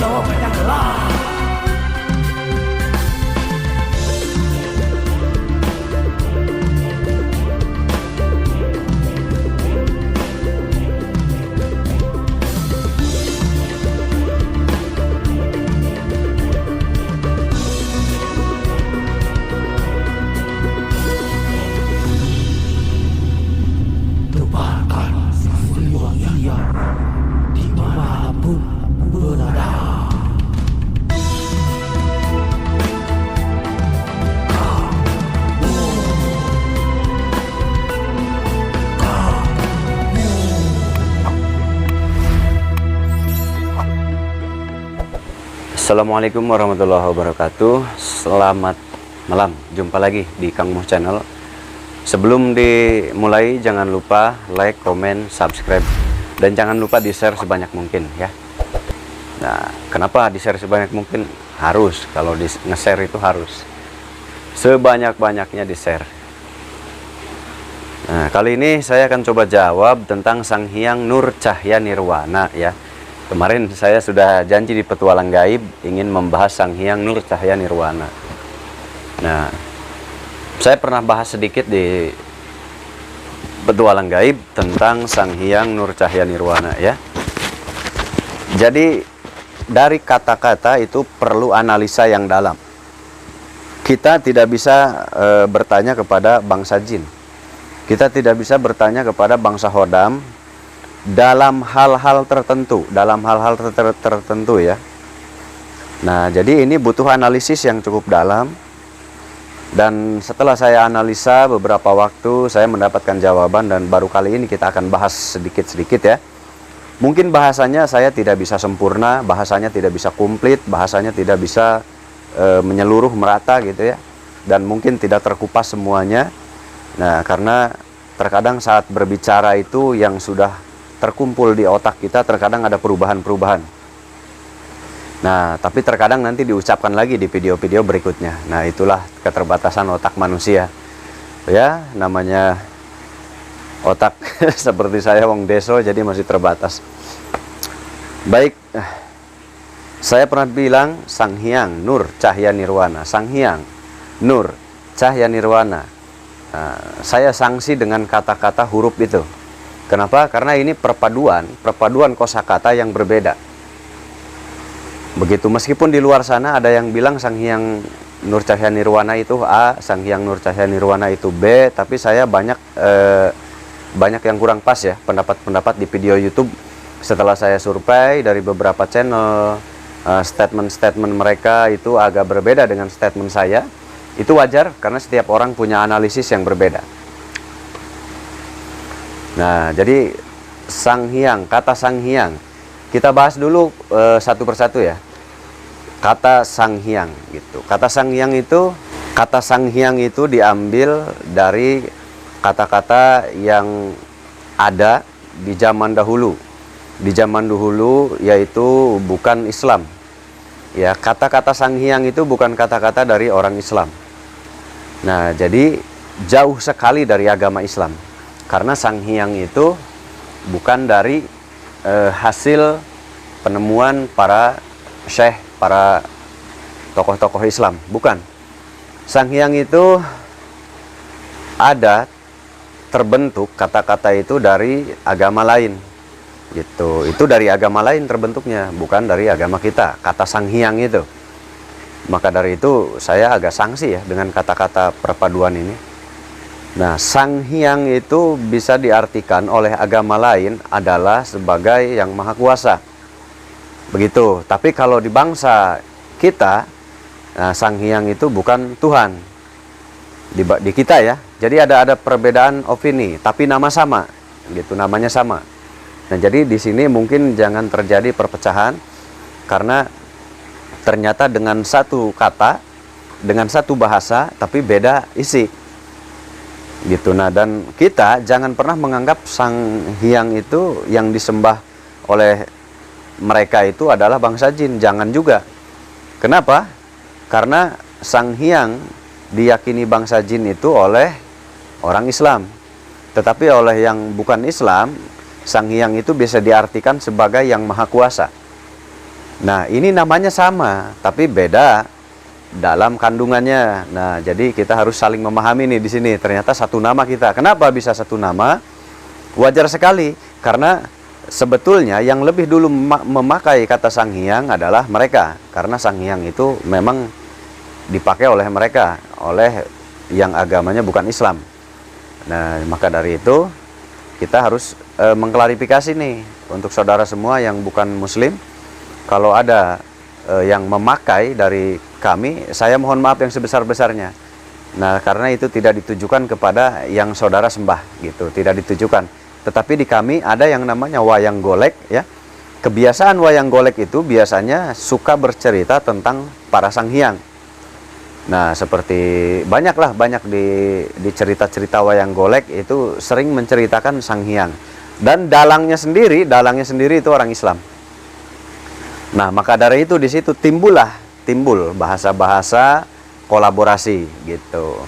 jawaban yang gelap. Tebarkan kewangian dimanapun berada. Assalamualaikum warahmatullahi wabarakatuh. Selamat malam, jumpa lagi di Kang Moh Channel. Sebelum dimulai jangan lupa like, komen, subscribe, dan jangan lupa di share sebanyak mungkin ya. Nah, kenapa di share sebanyak mungkin? Harus, kalau di nge-share itu harus sebanyak-banyaknya di share. Nah, kali ini saya akan coba jawab tentang Sang Hyang Nur Cahya Nirwana ya. Kemarin saya sudah janji di Petualang Gaib ingin membahas Sang Hyang Nur Cahya Nirwana. Nah, saya pernah bahas sedikit di Petualang Gaib tentang Sang Hyang Nur Cahya Nirwana ya. Jadi dari kata-kata itu perlu analisa yang dalam. Kita tidak bisa bertanya kepada bangsa jin. Kita tidak bisa bertanya kepada bangsa Hodam dalam hal-hal tertentu, tertentu ya. Nah, jadi ini butuh analisis yang cukup dalam. Dan setelah saya analisa beberapa waktu, saya mendapatkan jawaban, dan baru kali ini kita akan bahas sedikit-sedikit ya. Mungkin bahasanya saya tidak bisa sempurna, bahasanya tidak bisa komplit, bahasanya tidak bisa menyeluruh merata gitu ya. Dan mungkin tidak terkupas semuanya. Nah, karena terkadang saat berbicara itu yang sudah terkumpul di otak kita terkadang ada perubahan-perubahan. Nah, tapi terkadang nanti diucapkan lagi di video-video berikutnya. Nah, itulah keterbatasan otak manusia. Ya, namanya otak seperti saya wong deso, jadi masih terbatas. Baik, saya pernah bilang Sang Hyang Nur Cahya Nirwana. Sang Hyang Nur Cahya Nirwana. Nah, saya sanksi dengan kata-kata huruf itu. Kenapa? Karena ini perpaduan kosakata yang berbeda. Begitu, meskipun di luar sana ada yang bilang Sang Hyang Nur Cahya Nirwana itu A, Sang Hyang Nur Cahya Nirwana itu B, tapi saya banyak yang kurang pas ya pendapat-pendapat di video YouTube. Setelah saya survei dari beberapa channel, statement-statement mereka itu agak berbeda dengan statement saya. Itu wajar karena setiap orang punya analisis yang berbeda. Nah, jadi Sang Hyang, kata Sang Hyang, kita bahas dulu satu persatu ya. Kata Sang Hyang gitu. Kata Sang Hyang itu diambil dari kata-kata yang ada di zaman dahulu. Di zaman dahulu yaitu bukan Islam. Ya, kata-kata Sang Hyang itu bukan kata-kata dari orang Islam. Nah, jadi jauh sekali dari agama Islam. Karena Sang Hyang itu bukan dari hasil penemuan para syekh, para tokoh-tokoh Islam. Bukan. Sang Hyang itu ada terbentuk kata-kata itu dari agama lain. Gitu. Itu dari agama lain terbentuknya, bukan dari agama kita. Kata Sang Hyang itu. Maka dari itu saya agak sanksi ya dengan kata-kata perpaduan ini. Nah, Sang Hyang itu bisa diartikan oleh agama lain adalah sebagai yang maha kuasa. Begitu. Tapi kalau di bangsa kita, nah, Sang Hyang itu bukan Tuhan. Di kita ya. Jadi ada perbedaan opini, tapi nama sama. Gitu, namanya sama. Nah, jadi di sini mungkin jangan terjadi perpecahan karena ternyata dengan satu kata, dengan satu bahasa, tapi beda isi. Gitu. Nah, dan kita jangan pernah menganggap Sang Hyang itu yang disembah oleh mereka itu adalah bangsa jin. Jangan juga. Kenapa? Karena Sang Hyang diyakini bangsa jin itu oleh orang Islam. Tetapi oleh yang bukan Islam, Sang Hyang itu bisa diartikan sebagai yang maha kuasa. Nah, ini namanya sama, tapi beda dalam kandungannya. Nah, jadi kita harus saling memahami nih di sini. Ternyata satu nama kita. Kenapa bisa satu nama? Wajar sekali, karena sebetulnya yang lebih dulu memakai kata Sang Hyang adalah mereka. Karena Sang Hyang itu memang dipakai oleh mereka, oleh yang agamanya bukan Islam. Nah, maka dari itu kita harus mengklarifikasi nih untuk saudara semua yang bukan Muslim. Kalau ada yang memakai dari kami, saya mohon maaf yang sebesar-besarnya. Nah, karena itu tidak ditujukan kepada yang saudara sembah gitu, tidak ditujukan. Tetapi di kami ada yang namanya wayang golek ya. Kebiasaan wayang golek itu biasanya suka bercerita tentang para Sang Hyang. Nah, seperti banyak di cerita-cerita wayang golek itu sering menceritakan Sang Hyang. Dan dalangnya sendiri itu orang Islam. Nah, maka dari itu di situ timbul bahasa-bahasa kolaborasi gitu.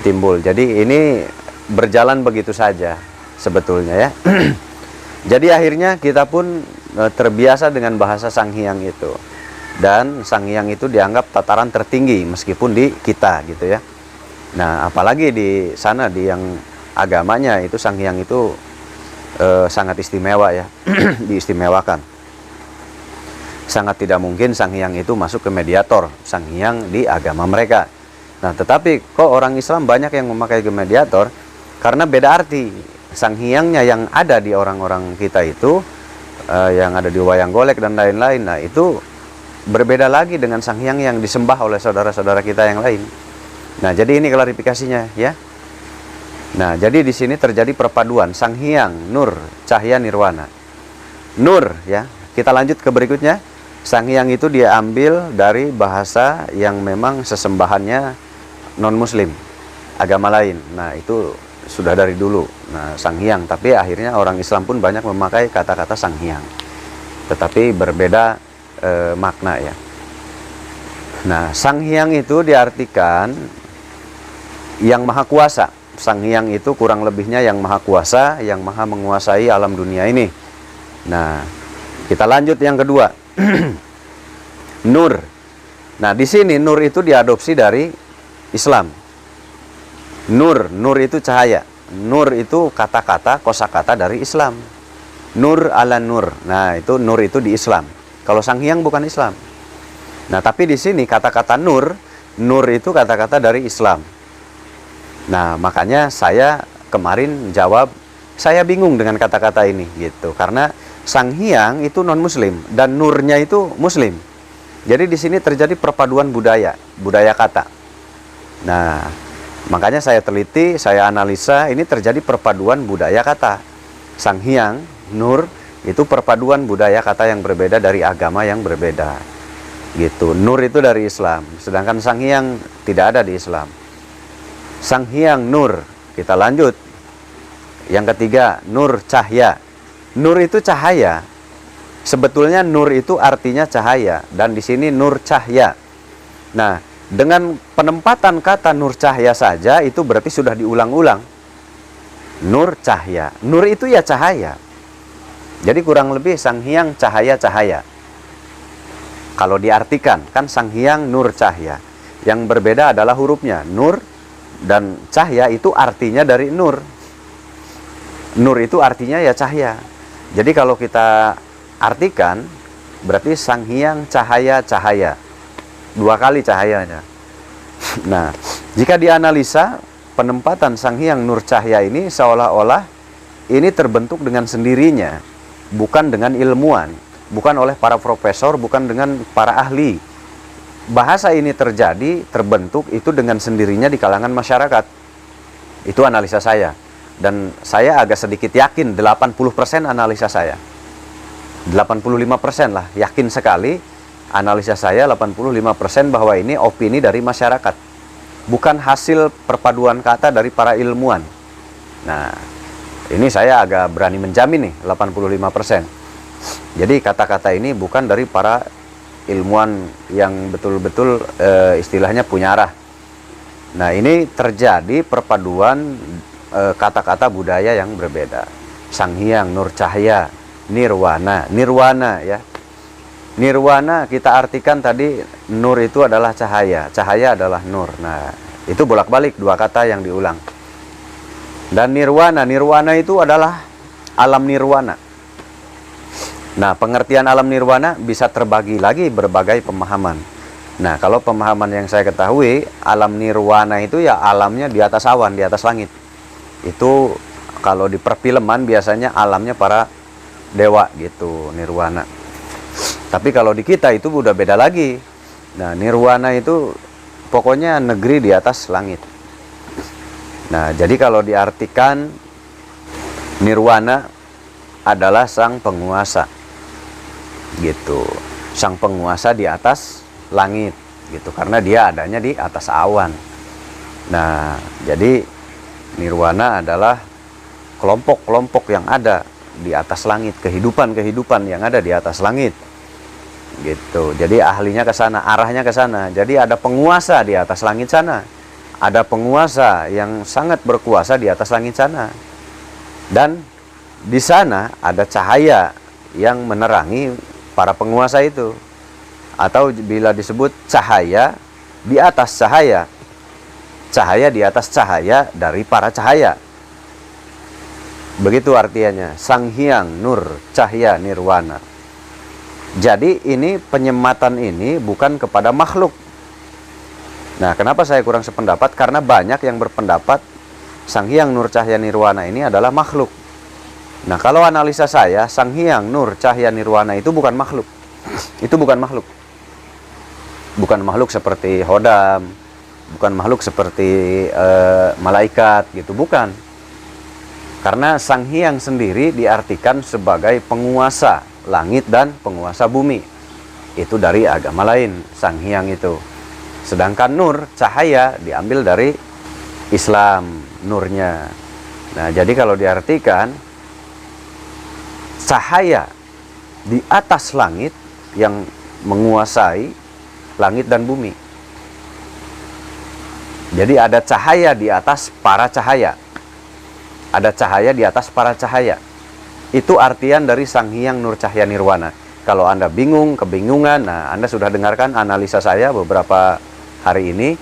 Timbul. Jadi ini berjalan begitu saja sebetulnya ya. Jadi akhirnya kita pun terbiasa dengan bahasa Sang Hyang itu. Dan Sang Hyang itu dianggap tataran tertinggi meskipun di kita gitu ya. Nah, apalagi di sana di yang agamanya itu Sang Hyang itu sangat istimewa ya. Diistimewakan. Sangat tidak mungkin Sang Hyang itu masuk ke mediator Sang Hyang di agama mereka. Nah, tetapi kok orang Islam banyak yang memakai ke mediator karena beda arti. Sang Hyangnya yang ada di orang-orang kita itu yang ada di wayang golek dan lain-lain. Nah, itu berbeda lagi dengan Sang Hyang yang disembah oleh saudara-saudara kita yang lain. Nah, jadi ini klarifikasinya ya. Nah, jadi di sini terjadi perpaduan Sang Hyang, Nur, Cahya, Nirwana. Nur ya. Kita lanjut ke berikutnya. Sang Hyang itu dia ambil dari bahasa yang memang sesembahannya non-muslim, agama lain. Nah, itu sudah dari dulu. Nah, Sang Hyang, tapi akhirnya orang Islam pun banyak memakai kata-kata Sang Hyang. Tetapi berbeda makna ya. Nah, Sang Hyang itu diartikan yang maha kuasa. Sang Hyang itu kurang lebihnya yang maha kuasa, yang maha menguasai alam dunia ini. Nah, kita lanjut yang kedua. Nur. Nah, di sini Nur itu diadopsi dari Islam. Nur itu cahaya. Nur itu kata-kata, kosakata dari Islam. Nur ala nur. Nah, itu Nur itu di Islam. Kalau Sang Hyang bukan Islam. Nah, tapi di sini kata-kata Nur itu kata-kata dari Islam. Nah, makanya saya kemarin jawab, saya bingung dengan kata-kata ini gitu. Karena Sang Hyang itu non-muslim dan nurnya itu muslim. Jadi di sini terjadi perpaduan budaya kata. Nah, makanya saya teliti, saya analisa, ini terjadi perpaduan budaya kata. Sang Hyang, Nur, itu perpaduan budaya kata yang berbeda dari agama yang berbeda. Gitu. Nur itu dari Islam, sedangkan Sang Hyang tidak ada di Islam. Sang Hyang Nur. Kita lanjut. Yang ketiga, Nur Cahya. Nur itu cahaya. Sebetulnya Nur itu artinya cahaya dan di sini Nur Cahya. Nah, dengan penempatan kata Nur Cahya saja itu berarti sudah diulang-ulang. Nur Cahya. Nur itu ya cahaya. Jadi kurang lebih Sang Hyang cahaya-cahaya. Kalau diartikan kan Sang Hyang Nur Cahya. Yang berbeda adalah hurufnya. Nur dan cahya itu artinya dari nur. Nur itu artinya ya cahaya. Jadi kalau kita artikan, berarti Sang Hyang cahaya-cahaya. 2 kali cahayanya. Nah, jika dianalisa, penempatan Sang Hyang Nur Cahya ini seolah-olah ini terbentuk dengan sendirinya. Bukan dengan ilmuwan. Bukan oleh para profesor, bukan dengan para ahli. Bahasa ini terbentuk itu dengan sendirinya di kalangan masyarakat. Itu analisa saya. Dan saya agak sedikit yakin 80% analisa saya. 85% lah, yakin sekali analisa saya 85% bahwa ini opini dari masyarakat. Bukan hasil perpaduan kata dari para ilmuwan. Nah, ini saya agak berani menjamin nih 85%. Jadi kata-kata ini bukan dari para ilmuwan yang betul-betul istilahnya punya arah. Nah, ini terjadi perpaduan kata-kata budaya yang berbeda. Sang Hyang, Nur Cahya, Nirwana. Nirwana ya. Nirwana kita artikan tadi, nur itu adalah cahaya, cahaya adalah nur. Nah, itu bolak-balik dua kata yang diulang. Dan nirwana, nirwana itu adalah alam nirwana. Nah, pengertian alam nirwana bisa terbagi lagi berbagai pemahaman. Nah, kalau pemahaman yang saya ketahui, alam nirwana itu ya alamnya di atas awan, di atas langit. Itu kalau di perfilman biasanya alamnya para dewa gitu, nirwana. Tapi kalau di kita itu udah beda lagi. Nah, nirwana itu pokoknya negeri di atas langit. Nah, jadi kalau diartikan nirwana adalah sang penguasa. Gitu. Sang penguasa di atas langit gitu, karena dia adanya di atas awan. Nah, jadi nirwana adalah kelompok-kelompok yang ada di atas langit, kehidupan-kehidupan yang ada di atas langit. Gitu. Jadi ahlinya ke sana, arahnya ke sana. Jadi ada penguasa di atas langit sana. Ada penguasa yang sangat berkuasa di atas langit sana. Dan di sana ada cahaya yang menerangi para penguasa itu. Atau bila disebut cahaya di atas cahaya. Cahaya di atas cahaya dari para cahaya. Begitu artinya, Sang Hyang Nur Cahya Nirwana. Jadi ini penyematan ini bukan kepada makhluk. Nah, kenapa saya kurang sependapat? Karena banyak yang berpendapat Sang Hyang Nur Cahya Nirwana ini adalah makhluk. Nah, kalau analisa saya, Sang Hyang Nur Cahya Nirwana itu bukan makhluk. Itu bukan makhluk. Bukan makhluk seperti Hodam, bukan makhluk seperti malaikat gitu, bukan. Karena Sang Hyang sendiri diartikan sebagai penguasa langit dan penguasa bumi. Itu dari agama lain, Sang Hyang itu. Sedangkan nur, cahaya, diambil dari Islam, nurnya. Nah, jadi kalau diartikan cahaya di atas langit yang menguasai langit dan bumi. Jadi ada cahaya di atas para cahaya. Ada cahaya di atas para cahaya. Itu artian dari Sang Hyang Nur Cahya Nirwana. Kalau Anda bingung, kebingungan, nah Anda sudah dengarkan analisa saya beberapa hari ini.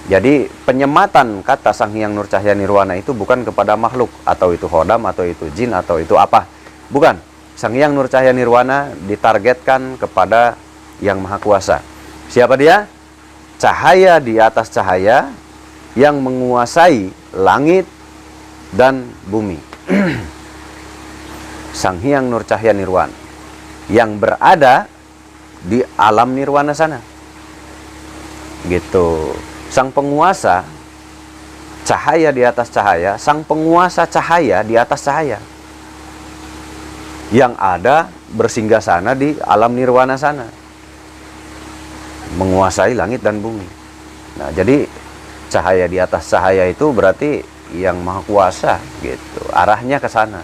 Jadi penyematan kata Sang Hyang Nur Cahya Nirwana itu bukan kepada makhluk, atau itu Hodam, atau itu jin, atau itu apa. Bukan. Sang Hyang Nur Cahya Nirwana ditargetkan kepada Yang Maha Kuasa. Siapa dia? Cahaya di atas cahaya yang menguasai langit dan bumi. Sang Hyang Nur Cahya Nirwana yang berada di alam nirwana sana. Gitu. Sang penguasa cahaya di atas cahaya, sang penguasa cahaya di atas cahaya. Yang ada bersinggah sana di alam nirwana sana. Menguasai langit dan bumi. Nah, jadi cahaya di atas cahaya itu berarti Yang Maha Kuasa gitu. Arahnya ke sana.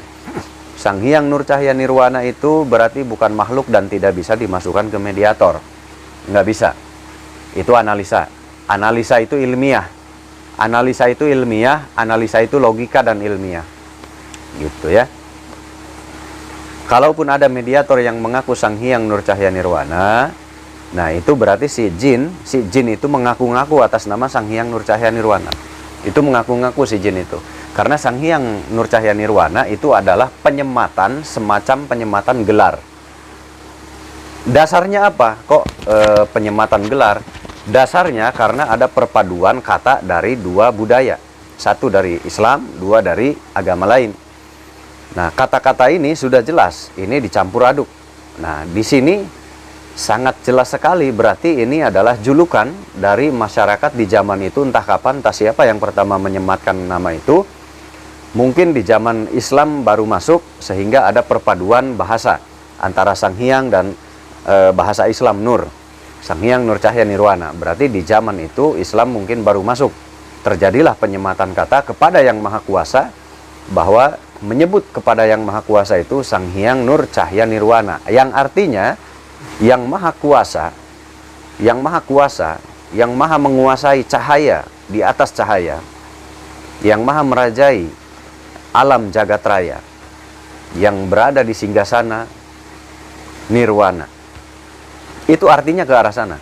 Sang Hyang Nur Cahya Nirwana itu berarti bukan makhluk dan tidak bisa dimasukkan ke mediator. Nggak bisa. Itu analisa. Analisa itu ilmiah. Analisa itu ilmiah, analisa itu logika dan ilmiah. Gitu ya. Kalaupun ada mediator yang mengaku Sang Hyang Nur Cahya Nirwana, nah itu berarti si jin itu mengaku-ngaku atas nama Sang Hyang Nur Cahya Nirwana. Itu mengaku-ngaku si jin itu. Karena Sang Hyang Nur Cahya Nirwana itu adalah penyematan, semacam penyematan gelar. Dasarnya apa? Kok penyematan gelar? Dasarnya karena ada perpaduan kata dari dua budaya. Satu dari Islam, dua dari agama lain. Nah, kata-kata ini sudah jelas, ini dicampur aduk. Nah, di sini sangat jelas sekali, berarti ini adalah julukan dari masyarakat di zaman itu, entah kapan, entah siapa yang pertama menyematkan nama itu. Mungkin di zaman Islam baru masuk, sehingga ada perpaduan bahasa antara Sang Hyang dan bahasa Islam Nur. Sang Hyang Nur Cahya Nirwana. Berarti di zaman itu Islam mungkin baru masuk. Terjadilah penyematan kata kepada Yang Maha Kuasa, bahwa menyebut kepada Yang Maha Kuasa itu Sang Hyang Nur Cahya Nirwana. Yang artinya Yang Maha Kuasa, Yang Maha Kuasa, Yang Maha menguasai cahaya di atas cahaya, Yang Maha merajai alam jagat raya, yang berada di singgasana nirwana. Itu artinya ke arah sana.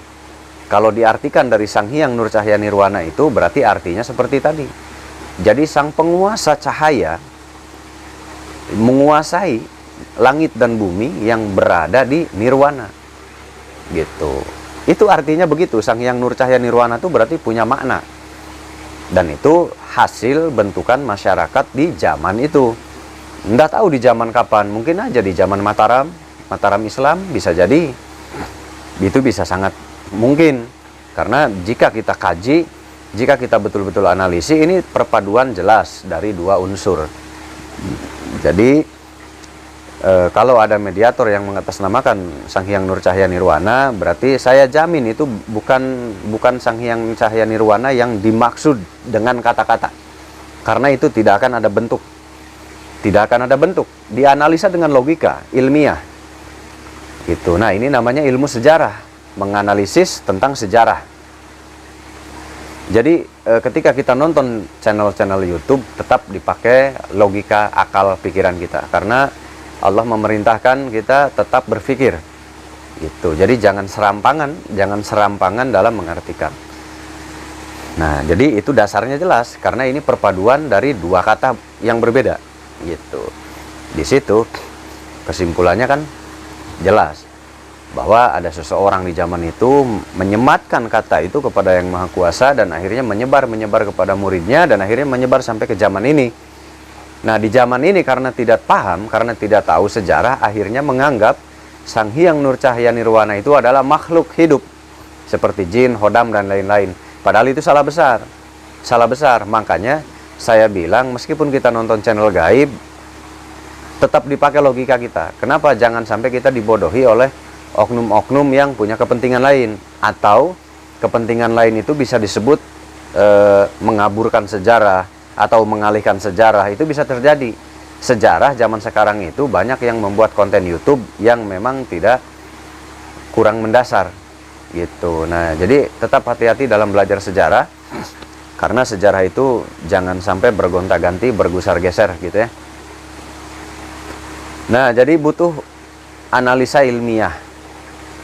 Kalau diartikan dari Sang Hyang Nur Cahaya Nirwana itu berarti artinya seperti tadi. Jadi sang penguasa cahaya menguasai langit dan bumi yang berada di nirwana. Gitu. Itu artinya begitu. Sang Hyang Nur Cahaya Nirwana itu berarti punya makna. Dan itu hasil bentukan masyarakat di zaman itu. Nggak tahu di zaman kapan, mungkin aja di zaman Mataram Islam bisa jadi. Itu bisa sangat mungkin. Karena jika kita kaji, jika kita betul-betul analisis, ini perpaduan jelas dari dua unsur. Jadi kalau ada mediator yang mengatasnamakan Sang Hyang Nur Cahaya Nirwana, berarti saya jamin itu bukan Sang Hyang Cahaya Nirwana yang dimaksud dengan kata-kata. Karena itu tidak akan ada bentuk. Tidak akan ada bentuk. Dianalisa dengan logika ilmiah. Gitu. Nah, ini namanya ilmu sejarah, menganalisis tentang sejarah. Jadi ketika kita nonton channel-channel YouTube, tetap dipakai logika akal pikiran kita, karena Allah memerintahkan kita tetap berpikir. Gitu. Jadi jangan serampangan dalam mengartikan. Nah, jadi itu dasarnya jelas, karena ini perpaduan dari dua kata yang berbeda. Gitu. Di situ kesimpulannya kan jelas bahwa ada seseorang di zaman itu menyematkan kata itu kepada Yang Maha Kuasa, dan akhirnya menyebar kepada muridnya, dan akhirnya menyebar sampai ke zaman ini. Nah, di zaman ini karena tidak paham, karena tidak tahu sejarah, akhirnya menganggap Sang Hyang Nur Cahaya Nirwana itu adalah makhluk hidup seperti jin, hodam, dan lain-lain. Padahal itu salah besar. Salah besar. Makanya saya bilang, meskipun kita nonton channel gaib, tetap dipakai logika kita. Kenapa? Jangan sampai kita dibodohi oleh oknum-oknum yang punya kepentingan lain, atau kepentingan lain itu bisa disebut mengaburkan sejarah atau mengalihkan sejarah. Itu bisa terjadi. Sejarah zaman sekarang itu banyak yang membuat konten YouTube yang memang tidak kurang mendasar gitu. Nah, jadi tetap hati-hati dalam belajar sejarah, karena sejarah itu jangan sampai bergonta-ganti, bergusar-geser gitu ya. Nah, jadi butuh analisa ilmiah.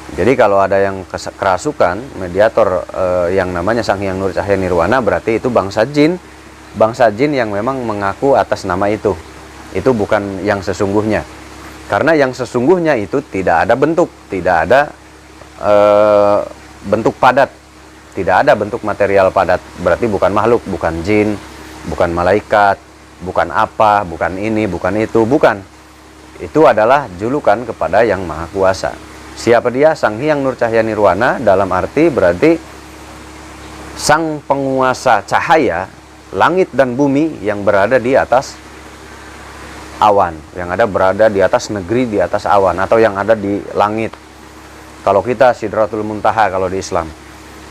Jadi kalau ada yang kerasukan, mediator yang namanya Sang Hyang Nur Cahaya Nirwana, berarti itu bangsa jin yang memang mengaku atas nama itu. Itu bukan yang sesungguhnya. Karena yang sesungguhnya itu tidak ada bentuk, tidak ada bentuk padat, tidak ada bentuk material padat. Berarti bukan makhluk, bukan jin, bukan malaikat, bukan apa, bukan ini, bukan itu, bukan. Itu adalah julukan kepada Yang Maha Kuasa. Siapa dia? Sang Hyang Nur Cahaya Nirwana, dalam arti berarti sang penguasa cahaya langit dan bumi yang berada di atas awan, yang ada berada di atas negeri, di atas awan, atau yang ada di langit. Kalau kita Sidratul Muntaha kalau di Islam.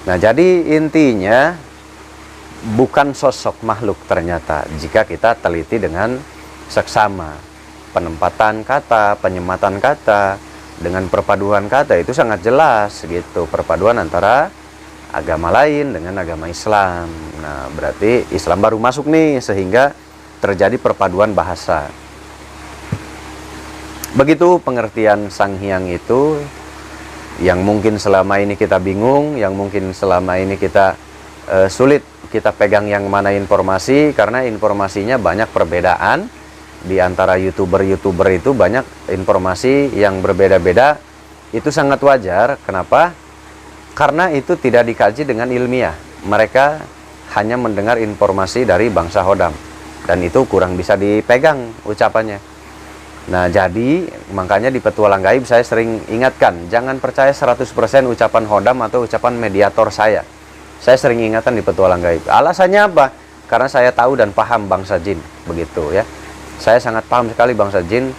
Nah, jadi intinya bukan sosok makhluk ternyata, jika kita teliti dengan seksama. Penempatan kata, penyematan kata, dengan perpaduan kata itu sangat jelas gitu. Perpaduan antara agama lain dengan agama Islam. Nah, berarti Islam baru masuk nih, sehingga terjadi perpaduan bahasa. Begitu pengertian Sang Hyang itu, yang mungkin selama ini kita bingung, yang mungkin selama ini kita sulit kita pegang yang mana informasi, karena informasinya banyak perbedaan. Di antara YouTuber itu banyak informasi yang berbeda-beda. Itu sangat wajar. Kenapa? Karena itu tidak dikaji dengan ilmiah. Mereka hanya mendengar informasi dari bangsa hodam, dan itu kurang bisa dipegang ucapannya. Nah, jadi makanya di Petualang Gaib saya sering ingatkan, jangan percaya 100% ucapan hodam atau ucapan mediator saya. Saya sering ingatkan di Petualang Gaib. Alasannya apa? Karena saya tahu dan paham bangsa jin, begitu ya. Saya sangat paham sekali bangsa jin,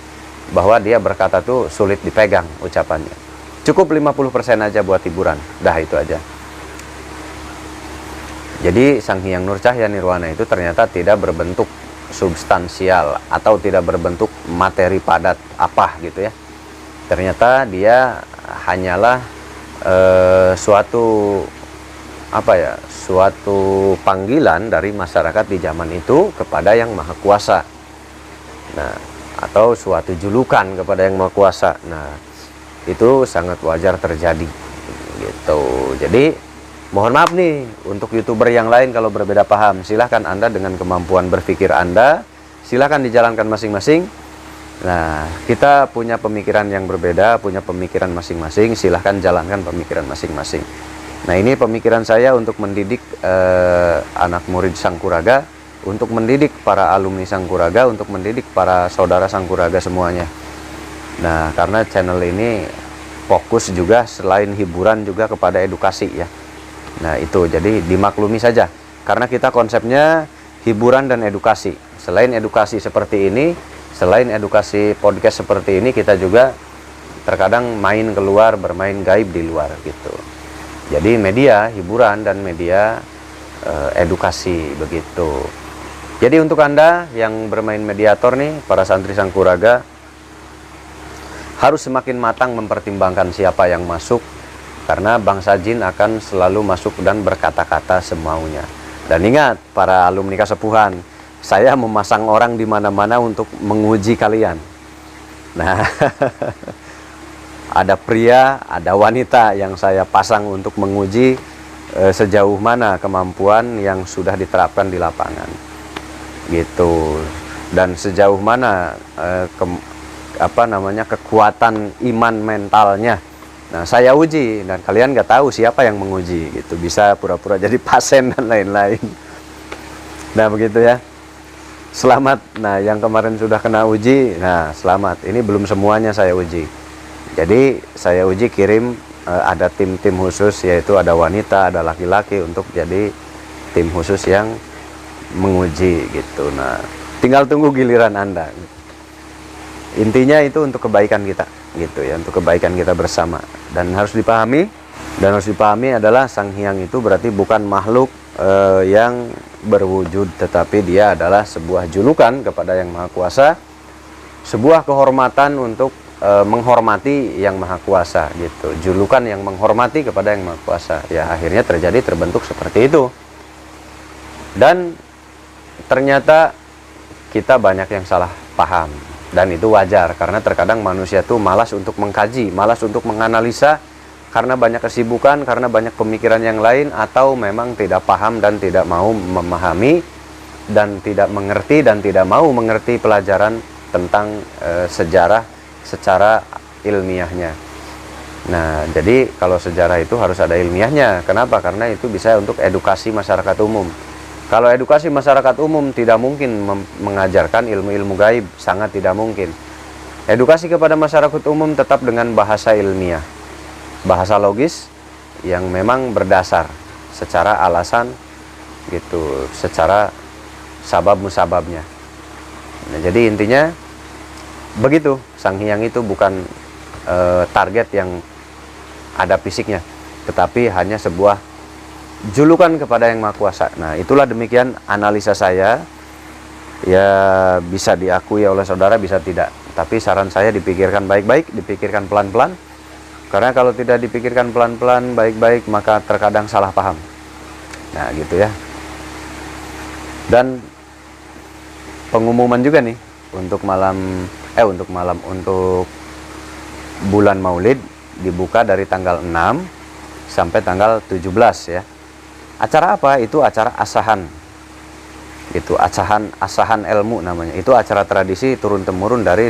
bahwa dia berkata tuh sulit dipegang ucapannya. Cukup 50% aja buat hiburan, dah itu aja. Jadi Sang Hyang Nur Cahaya Nirwana itu ternyata tidak berbentuk substansial atau tidak berbentuk materi padat apa gitu ya. Ternyata dia hanyalah suatu panggilan dari masyarakat di zaman itu kepada Yang Maha Kuasa. Nah, atau suatu julukan kepada Yang Maha Kuasa. Nah, itu sangat wajar terjadi gitu. Jadi mohon maaf nih untuk YouTuber yang lain kalau berbeda paham, silahkan Anda dengan kemampuan berpikir Anda, silahkan dijalankan masing-masing. Nah, kita punya pemikiran yang berbeda, punya pemikiran masing-masing, silahkan jalankan pemikiran masing-masing. Nah, ini pemikiran saya untuk mendidik anak murid Sangkuraga, untuk mendidik para alumni Sangkuraga, untuk mendidik para saudara Sangkuraga semuanya. Nah, karena channel ini fokus juga selain hiburan juga kepada edukasi ya. Nah, itu jadi dimaklumi saja. Karena kita konsepnya hiburan dan edukasi. Selain edukasi seperti ini, selain edukasi podcast seperti ini, kita juga terkadang main keluar, bermain gaib di luar gitu. Jadi media hiburan dan media edukasi begitu. Jadi untuk Anda yang bermain mediator nih, para santri Sangkuraga, harus semakin matang mempertimbangkan siapa yang masuk, karena bangsa jin akan selalu masuk dan berkata-kata semaunya. Dan ingat para alumni Kasepuhan, saya memasang orang di mana-mana untuk menguji kalian. Nah, ada pria, ada wanita yang saya pasang untuk menguji sejauh mana kemampuan yang sudah diterapkan di lapangan. Gitu. Dan sejauh mana kekuatan iman mentalnya. Nah, saya uji dan kalian nggak tahu siapa yang menguji gitu. Bisa pura-pura jadi pasien dan lain-lain. Nah, begitu ya. Selamat. Nah, yang kemarin sudah kena uji, nah selamat. Ini belum semuanya saya uji. Jadi saya uji kirim ada tim-tim khusus, yaitu ada wanita, ada laki-laki untuk jadi tim khusus yang menguji gitu. Nah, tinggal tunggu giliran Anda. Intinya itu untuk kebaikan kita gitu ya, untuk kebaikan kita bersama. Dan harus dipahami adalah Sang Hyang itu berarti bukan makhluk yang berwujud, tetapi dia adalah sebuah julukan kepada Yang Maha Kuasa, sebuah kehormatan untuk menghormati Yang Maha Kuasa gitu, julukan yang menghormati kepada Yang Maha Kuasa. Ya akhirnya terbentuk seperti itu. Dan ternyata kita banyak yang salah paham, dan itu wajar karena terkadang manusia tuh malas untuk mengkaji, malas untuk menganalisa, karena banyak kesibukan, karena banyak pemikiran yang lain, atau memang tidak paham dan tidak mau memahami, dan tidak mengerti dan tidak mau mengerti pelajaran tentang sejarah secara ilmiahnya. Nah, jadi kalau sejarah itu harus ada ilmiahnya. Kenapa? Karena itu bisa untuk edukasi masyarakat umum. Kalau edukasi masyarakat umum tidak mungkin mengajarkan ilmu-ilmu gaib, sangat tidak mungkin. Edukasi kepada masyarakat umum tetap dengan bahasa ilmiah, bahasa logis yang memang berdasar secara alasan gitu, secara sabab musababnya. Nah, jadi intinya begitu, Sang Hyang itu bukan target yang ada fisiknya, tetapi hanya sebuah julukan kepada Yang Maha Kuasa. Nah, itulah demikian analisa saya. Ya bisa diakui oleh saudara, bisa tidak. Tapi saran saya dipikirkan baik-baik, dipikirkan pelan-pelan. Karena kalau tidak dipikirkan pelan-pelan, baik-baik, maka terkadang salah paham. Nah, gitu ya. Dan pengumuman juga nih untuk untuk bulan Maulid dibuka dari tanggal 6 sampai tanggal 17 ya. Acara apa? Itu acara asahan. Itu asahan ilmu namanya. Itu acara tradisi turun temurun dari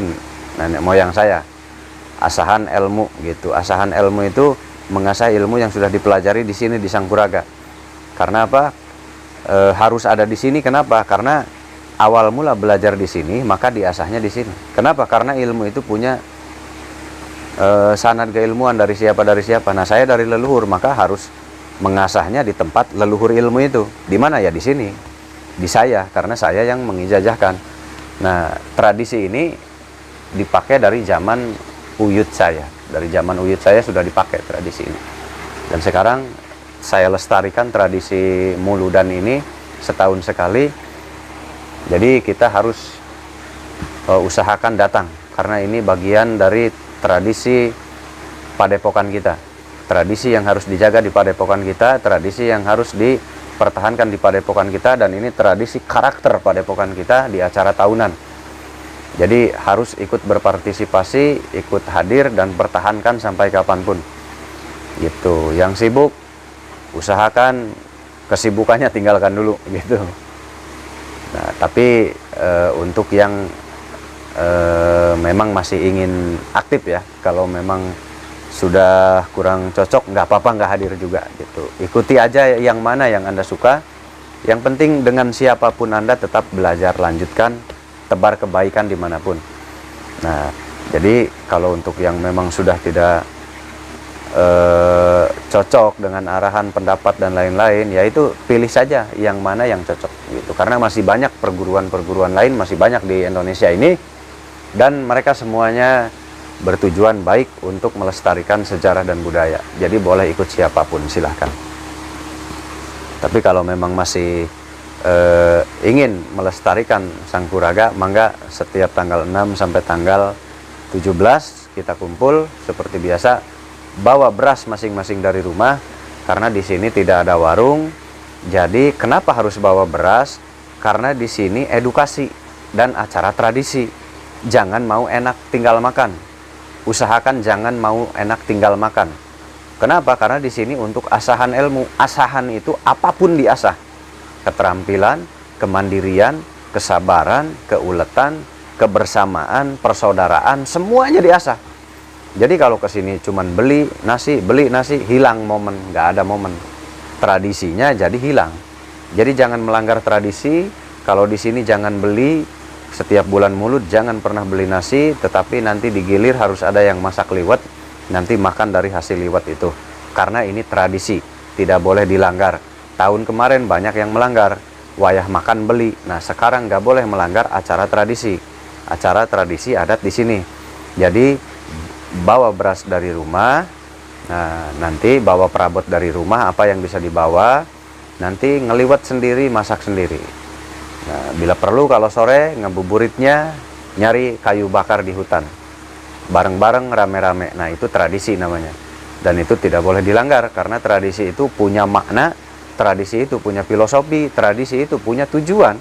nenek moyang saya. Asahan ilmu gitu. Asahan ilmu itu mengasah ilmu yang sudah dipelajari di sini di Sangkuraga. Karena apa? Harus ada di sini. Kenapa? Karena awal mula belajar di sini, maka diasahnya di sini. Kenapa? Karena ilmu itu punya sanad keilmuan dari siapa. Nah, saya dari leluhur, maka harus mengasahnya di tempat leluhur ilmu itu. Di mana ya? Di sini, di saya, karena saya yang mengijazahkan. Nah, tradisi ini dipakai dari zaman uyut saya. Dari zaman uyut saya sudah dipakai tradisi ini. Dan sekarang saya lestarikan tradisi muludan ini setahun sekali. Jadi kita harus usahakan datang, karena ini bagian dari tradisi padepokan kita. Tradisi yang harus dijaga di padepokan kita, tradisi yang harus dipertahankan di padepokan kita, dan ini tradisi karakter padepokan kita di acara tahunan. Jadi harus ikut berpartisipasi, ikut hadir dan pertahankan sampai kapanpun. Gitu. Yang sibuk, usahakan kesibukannya tinggalkan dulu gitu. Nah, tapi untuk yang memang masih ingin aktif ya, kalau memang sudah kurang cocok, nggak apa-apa nggak hadir juga gitu. Ikuti aja yang mana yang Anda suka. Yang penting dengan siapapun Anda tetap belajar, lanjutkan, tebar kebaikan dimanapun. Nah, jadi kalau untuk yang memang sudah tidak cocok dengan arahan pendapat dan lain-lain, yaitu pilih saja yang mana yang cocok gitu. Karena masih banyak perguruan-perguruan lain, masih banyak di Indonesia ini, dan mereka semuanya bertujuan baik untuk melestarikan sejarah dan budaya. Jadi boleh ikut siapapun, silahkan. Tapi kalau memang masih ingin melestarikan Sangkuraga, mangga setiap tanggal 6 sampai tanggal 17 kita kumpul seperti biasa. Bawa beras masing-masing dari rumah, karena di sini tidak ada warung. Jadi kenapa harus bawa beras? Karena di sini edukasi dan acara tradisi. Jangan mau enak tinggal makan. Usahakan jangan mau enak tinggal makan. Kenapa? Karena di sini untuk asahan ilmu. Asahan itu apapun diasah. Keterampilan, kemandirian, kesabaran, keuletan, kebersamaan, persaudaraan, semuanya diasah. Jadi kalau kesini cuman beli nasi, hilang momen, nggak ada momen. Tradisinya jadi hilang. Jadi jangan melanggar tradisi. Kalau di sini jangan beli setiap bulan mulut, jangan pernah beli nasi, tetapi nanti digilir harus ada yang masak liwet, nanti makan dari hasil liwet itu. Karena ini tradisi, tidak boleh dilanggar. Tahun kemarin banyak yang melanggar, wayah makan beli. Nah sekarang nggak boleh melanggar acara tradisi. Acara tradisi adat di sini. Jadi bawa beras dari rumah, nah nanti bawa perabot dari rumah, apa yang bisa dibawa, nanti ngeliwet sendiri, masak sendiri. Nah, bila perlu kalau sore ngebuburitnya nyari kayu bakar di hutan, bareng-bareng rame-rame. Nah itu tradisi namanya, dan itu tidak boleh dilanggar, karena tradisi itu punya makna, tradisi itu punya filosofi, tradisi itu punya tujuan,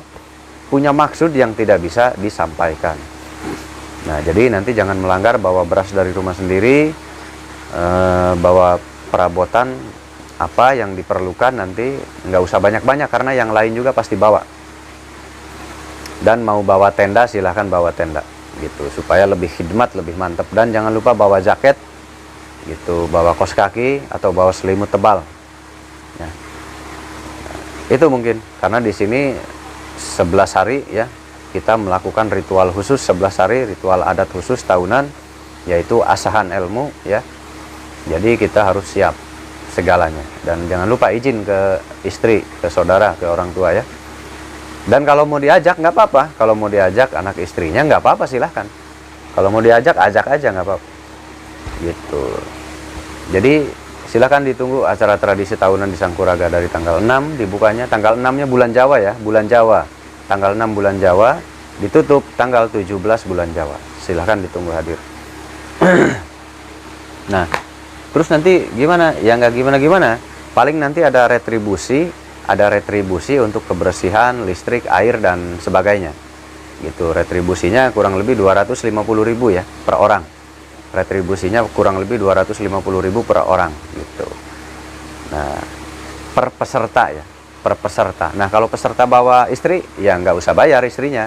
punya maksud yang tidak bisa disampaikan. Nah, jadi nanti jangan melanggar, bawa beras dari rumah sendiri, bawa perabotan apa yang diperlukan, nanti nggak usah banyak-banyak karena yang lain juga pasti bawa. Dan mau bawa tenda, silahkan bawa tenda gitu, supaya lebih khidmat, lebih mantap. Dan jangan lupa bawa jaket gitu, bawa kaos kaki atau bawa selimut tebal. Ya. Nah, itu mungkin karena di sini 11 hari ya. Kita melakukan ritual khusus 11 hari, ritual adat khusus tahunan, yaitu asahan ilmu ya. Jadi kita harus siap segalanya. Dan jangan lupa izin ke istri, ke saudara, ke orang tua ya. Dan kalau mau diajak nggak apa-apa. Kalau mau diajak anak istrinya nggak apa-apa, silahkan. Kalau mau diajak, ajak aja nggak apa-apa. Gitu. Jadi silahkan ditunggu acara tradisi tahunan di Sangkuraga dari tanggal 6 dibukanya. Tanggal 6-nya bulan Jawa ya, bulan Jawa. Tanggal 6 bulan Jawa, ditutup tanggal 17 bulan Jawa. Silahkan ditunggu hadir. Nah, terus nanti gimana? Ya nggak gimana-gimana. Paling nanti ada retribusi untuk kebersihan, listrik, air, dan sebagainya. Gitu, retribusinya kurang lebih 250.000 ya per orang. Retribusinya kurang lebih 250.000 per orang. Gitu. Nah, per peserta ya. Per peserta. Nah kalau peserta bawa istri ya nggak usah bayar istrinya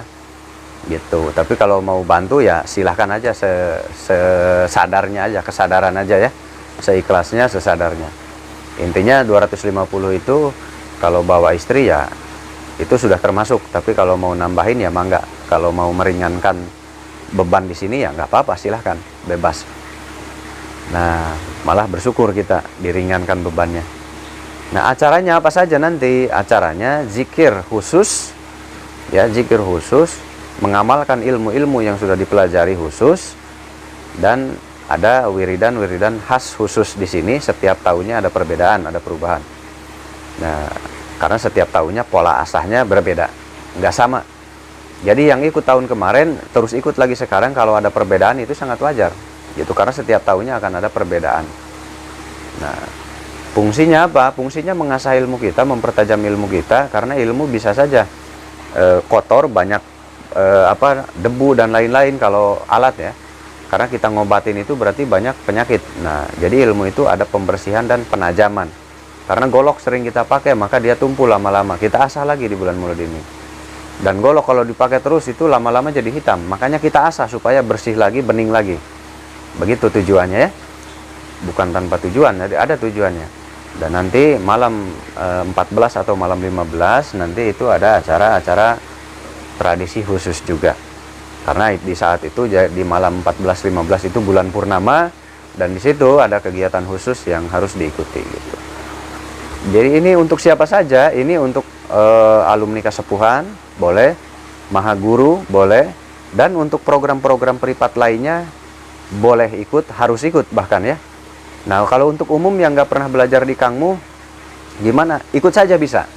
gitu. Tapi kalau mau bantu ya silahkan aja, sesadarnya aja, kesadaran aja ya, seikhlasnya, sesadarnya. Intinya 250 itu kalau bawa istri ya itu sudah termasuk. Tapi kalau mau nambahin ya mangga. Kalau mau meringankan beban di sini ya nggak apa-apa, silahkan, bebas. Nah malah bersyukur kita diringankan bebannya. Nah acaranya apa saja nanti? Acaranya zikir khusus, ya zikir khusus, mengamalkan ilmu-ilmu yang sudah dipelajari khusus, dan ada wiridan-wiridan khas khusus di sini. Setiap tahunnya ada perbedaan, ada perubahan. Nah karena setiap tahunnya pola asahnya berbeda, nggak sama. Jadi yang ikut tahun kemarin terus ikut lagi sekarang, kalau ada perbedaan itu sangat wajar, gitu. Karena setiap tahunnya akan ada perbedaan. Nah fungsinya apa? Fungsinya mengasah ilmu kita, mempertajam ilmu kita, karena ilmu bisa saja kotor, banyak debu dan lain-lain kalau alat ya. Karena kita ngobatin itu berarti banyak penyakit. Nah, jadi ilmu itu ada pembersihan dan penajaman. Karena golok sering kita pakai, maka dia tumpul lama-lama. Kita asah lagi di bulan Maulud ini. Dan golok kalau dipakai terus itu lama-lama jadi hitam. Makanya kita asah supaya bersih lagi, bening lagi. Begitu tujuannya ya. Bukan tanpa tujuan, jadi ada tujuannya. Dan nanti malam 14 atau malam 15 nanti itu ada acara-acara tradisi khusus juga. Karena di saat itu di malam 14-15 itu bulan purnama, dan di situ ada kegiatan khusus yang harus diikuti gitu. Jadi ini untuk siapa saja, ini untuk alumni kesepuhan boleh, maha guru boleh, dan untuk program-program privat lainnya boleh ikut, harus ikut bahkan ya. Nah, kalau untuk umum yang nggak pernah belajar di Kangmu, gimana? Ikut saja bisa,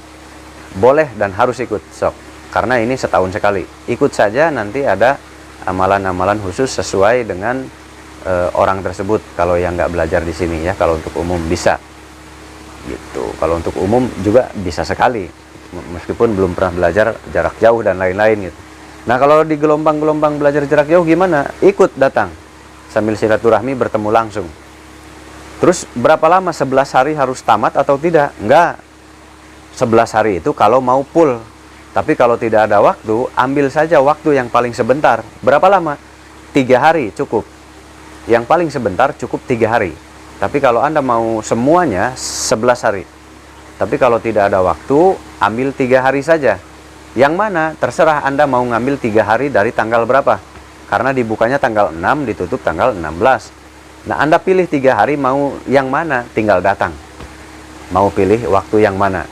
boleh dan harus ikut sok. Karena ini setahun sekali. Ikut saja, nanti ada amalan-amalan khusus sesuai dengan orang tersebut. Kalau yang nggak belajar di sini ya, kalau untuk umum bisa. Gitu. Kalau untuk umum juga bisa sekali, meskipun belum pernah belajar jarak jauh dan lain-lain gitu. Nah, kalau di gelombang-gelombang belajar jarak jauh gimana? Ikut datang sambil silaturahmi, bertemu langsung. Terus berapa lama? 11 hari harus tamat atau tidak? Enggak. 11 hari itu kalau mau full. Tapi kalau tidak ada waktu, ambil saja waktu yang paling sebentar. Berapa lama? 3 hari cukup. Yang paling sebentar cukup 3 hari. Tapi kalau Anda mau semuanya 11 hari. Tapi kalau tidak ada waktu, ambil 3 hari saja. Yang mana? Terserah Anda mau ngambil 3 hari dari tanggal berapa. Karena dibukanya tanggal 6, ditutup tanggal 16. Nah, Anda pilih 3 hari mau yang mana, tinggal datang. Mau pilih waktu yang mana.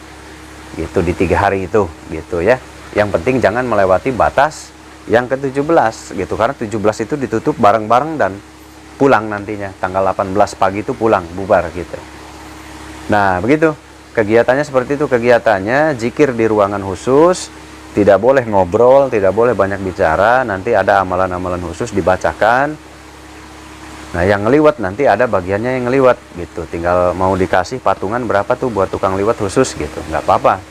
Gitu di 3 hari itu, gitu ya. Yang penting jangan melewati batas yang ke-17 gitu. Karena 17 itu ditutup bareng-bareng dan pulang nantinya. Tanggal 18 pagi itu pulang, bubar gitu. Nah, begitu. Kegiatannya seperti itu, kegiatannya zikir di ruangan khusus, tidak boleh ngobrol, tidak boleh banyak bicara, nanti ada amalan-amalan khusus dibacakan. Nah, yang ngeliwat nanti ada bagiannya yang ngeliwat gitu. Tinggal mau dikasih patungan berapa tuh buat tukang liwat khusus gitu, nggak apa-apa.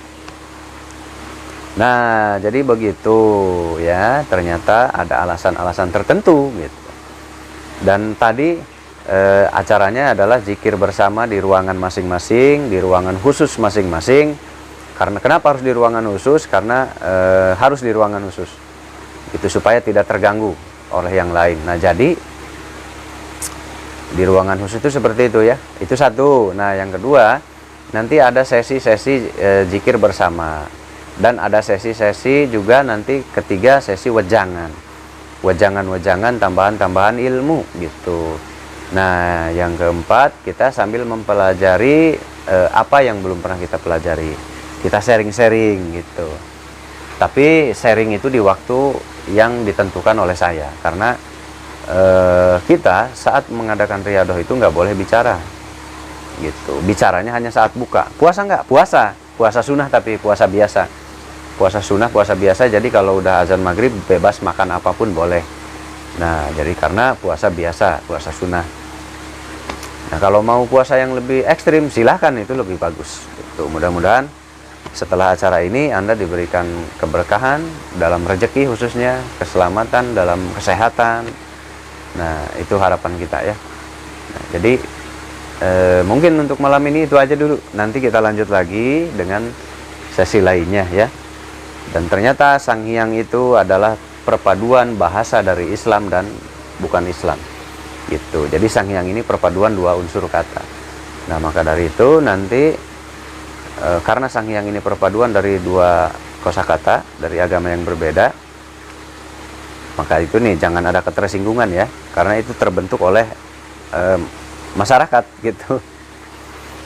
Nah, jadi begitu ya. Ternyata ada alasan-alasan tertentu gitu. Dan tadi acaranya adalah zikir bersama di ruangan masing-masing, di ruangan khusus masing-masing. Karena kenapa harus di ruangan khusus? Karena harus di ruangan khusus. Itu supaya tidak terganggu oleh yang lain. Nah, jadi di ruangan khusus itu seperti itu ya. Itu satu. Nah, yang kedua, nanti ada sesi-sesi zikir bersama. Dan ada sesi-sesi juga nanti ketiga sesi wejangan. Wejangan-wejangan, tambahan-tambahan ilmu gitu. Nah, yang keempat, kita sambil mempelajari apa yang belum pernah kita pelajari. Kita sharing-sharing gitu. Tapi sharing itu di waktu yang ditentukan oleh saya. Karena kita saat mengadakan riyadoh itu nggak boleh bicara gitu. Bicaranya hanya saat buka. Puasa nggak? Puasa sunnah, tapi puasa biasa. Puasa sunnah, puasa biasa. Jadi kalau udah azan maghrib bebas makan apapun boleh. Nah, jadi karena puasa biasa, puasa sunnah. Nah, kalau mau puasa yang lebih ekstrim silahkan, itu lebih bagus gitu. Mudah-mudahan setelah acara ini Anda diberikan keberkahan dalam rezeki, khususnya keselamatan dalam kesehatan. Nah, itu harapan kita ya. Nah, jadi mungkin untuk malam ini itu aja dulu. Nanti kita lanjut lagi dengan sesi lainnya ya. Dan ternyata Sang Hyang itu adalah perpaduan bahasa dari Islam dan bukan Islam gitu. Jadi Sang Hyang ini perpaduan dua unsur kata. Nah, maka dari itu nanti karena Sang Hyang ini perpaduan dari dua kosakata dari agama yang berbeda, maka itu nih jangan ada ketersinggungan ya, karena itu terbentuk oleh masyarakat gitu.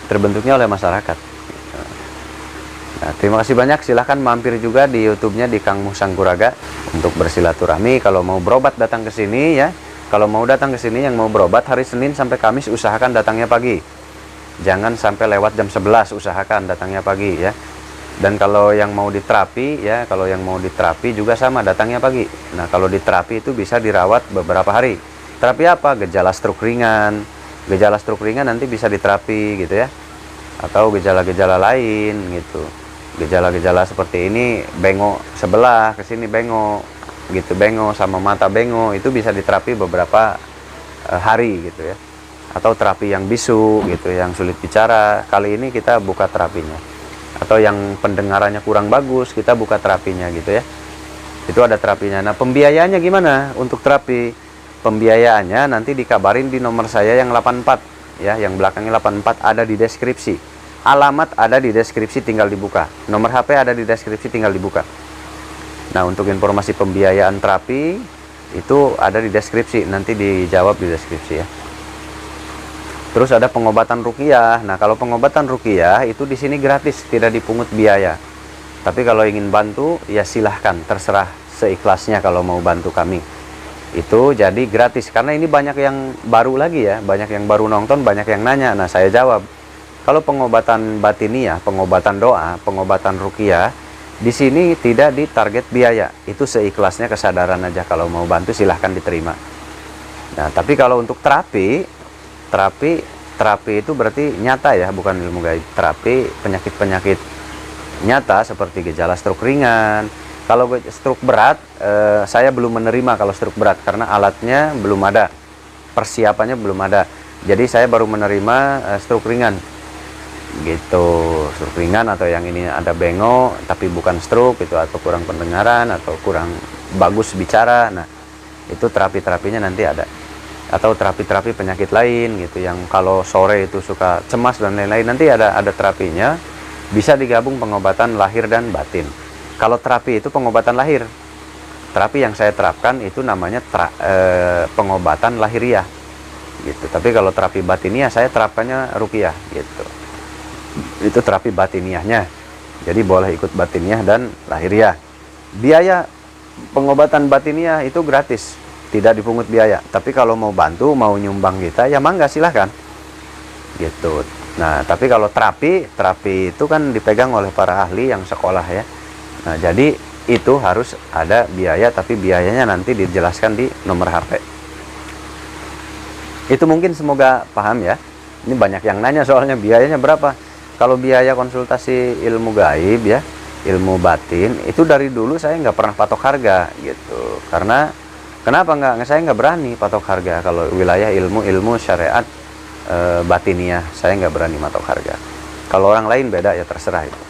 Terbentuknya oleh masyarakat. Nah, terima kasih banyak. Silahkan mampir juga di YouTube-nya di Kangmu Sangkuraga untuk bersilaturahmi. Kalau mau berobat datang ke sini ya. Kalau mau datang ke sini yang mau berobat hari Senin sampai Kamis usahakan datangnya pagi. Jangan sampai lewat jam 11, usahakan datangnya pagi ya. Dan kalau yang mau diterapi ya, kalau yang mau diterapi juga sama, datangnya pagi. Nah, kalau diterapi itu bisa dirawat beberapa hari. Terapi apa? Gejala stroke ringan. Gejala stroke ringan nanti bisa diterapi gitu ya. Atau gejala-gejala lain gitu. Gejala-gejala seperti ini, bengok sebelah, ke sini bengok. gitu, bengo sama mata bengo itu bisa diterapi beberapa hari gitu ya. Atau terapi yang bisu gitu, yang sulit bicara, kali ini kita buka terapinya. Atau yang pendengarannya kurang bagus, kita buka terapinya gitu ya. Itu ada terapinya. Nah, pembiayaannya gimana untuk terapi? Pembiayaannya nanti dikabarin di nomor saya yang 84 ya, yang belakangnya 84 ada di deskripsi. Alamat ada di deskripsi, tinggal dibuka. Nomor HP ada di deskripsi, tinggal dibuka. Nah, untuk informasi pembiayaan terapi itu ada di deskripsi, nanti dijawab di deskripsi ya. Terus ada pengobatan ruqyah. Nah, kalau pengobatan ruqyah itu di sini gratis, tidak dipungut biaya. Tapi kalau ingin bantu, ya silahkan, terserah seikhlasnya kalau mau bantu kami. Itu jadi gratis, karena ini banyak yang baru lagi ya, banyak yang baru nonton, banyak yang nanya. Nah, saya jawab, kalau pengobatan batiniah, pengobatan doa, pengobatan ruqyah, di sini tidak ditarget biaya. Itu seikhlasnya, kesadaran aja, kalau mau bantu silahkan diterima. Nah, tapi kalau untuk terapi itu berarti nyata ya, bukan ilmu gaib. Terapi penyakit-penyakit nyata seperti gejala stroke ringan. Kalau stroke berat, saya belum menerima kalau stroke berat karena alatnya belum ada, persiapannya belum ada. Jadi saya baru menerima stroke ringan, gitu. Stroke ringan atau yang ini ada bengo tapi bukan stroke itu, atau kurang pendengaran atau kurang bagus bicara. Nah, itu terapinya nanti ada. Atau terapi penyakit lain gitu, yang kalau sore itu suka cemas dan lain-lain, nanti ada terapinya. Bisa digabung pengobatan lahir dan batin. Kalau terapi itu pengobatan lahir, terapi yang saya terapkan itu namanya pengobatan lahiriah gitu. Tapi kalau terapi batiniah saya terapkannya ruqyah gitu. Itu terapi batiniahnya, jadi boleh ikut batiniah dan lahiriah. Biaya pengobatan batiniah itu gratis, tidak dipungut biaya. Tapi kalau mau bantu, mau nyumbang kita, ya mangga silahkan gitu. Nah, tapi kalau terapi itu kan dipegang oleh para ahli yang sekolah ya. Nah, jadi itu harus ada biaya, tapi biayanya nanti dijelaskan di nomor HP. Itu mungkin semoga paham ya. Ini banyak yang nanya soalnya biayanya berapa. Kalau biaya konsultasi ilmu gaib ya, ilmu batin, itu dari dulu saya nggak pernah patok harga gitu. Karena kenapa saya nggak berani patok harga kalau wilayah ilmu syariat batiniah, saya nggak berani matok harga. Kalau orang lain beda ya, terserah itu.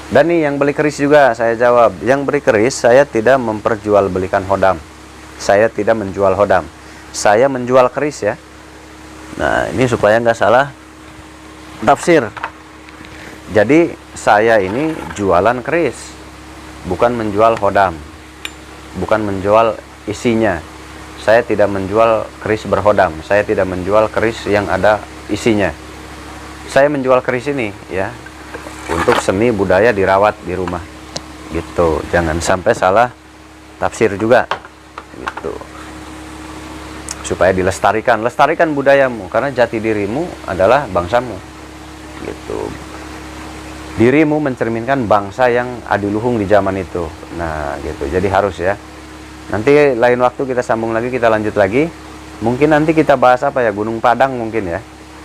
Dan nih yang beli keris juga saya jawab, yang beli keris saya tidak memperjualbelikan hodam, saya tidak menjual hodam, saya menjual keris ya. Nah, ini supaya nggak salah tafsir. Jadi saya ini jualan keris, bukan menjual hodam, bukan menjual isinya. Saya tidak menjual keris berhodam, saya tidak menjual keris yang ada isinya. Saya menjual keris ini ya untuk seni budaya dirawat di rumah gitu. Jangan sampai salah tafsir juga gitu. Supaya dilestarikan, lestarikan budayamu, karena jati dirimu adalah bangsamu gitu. Dirimu mencerminkan bangsa yang adiluhung di zaman itu. Nah gitu, jadi harus ya. Nanti lain waktu kita sambung lagi, kita lanjut lagi. Mungkin nanti kita bahas apa ya, Gunung Padang mungkin ya.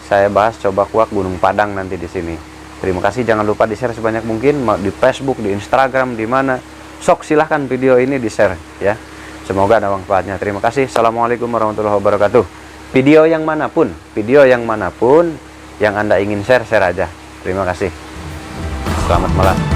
Saya bahas coba kuak Gunung Padang nanti di sini. Terima kasih, jangan lupa di-share sebanyak mungkin di Facebook, di Instagram, di mana. Sok silahkan video ini di-share ya. Semoga ada manfaatnya. Terima kasih. Assalamualaikum warahmatullahi wabarakatuh. Video yang manapun yang Anda ingin share aja. Terima kasih. Selamat malam.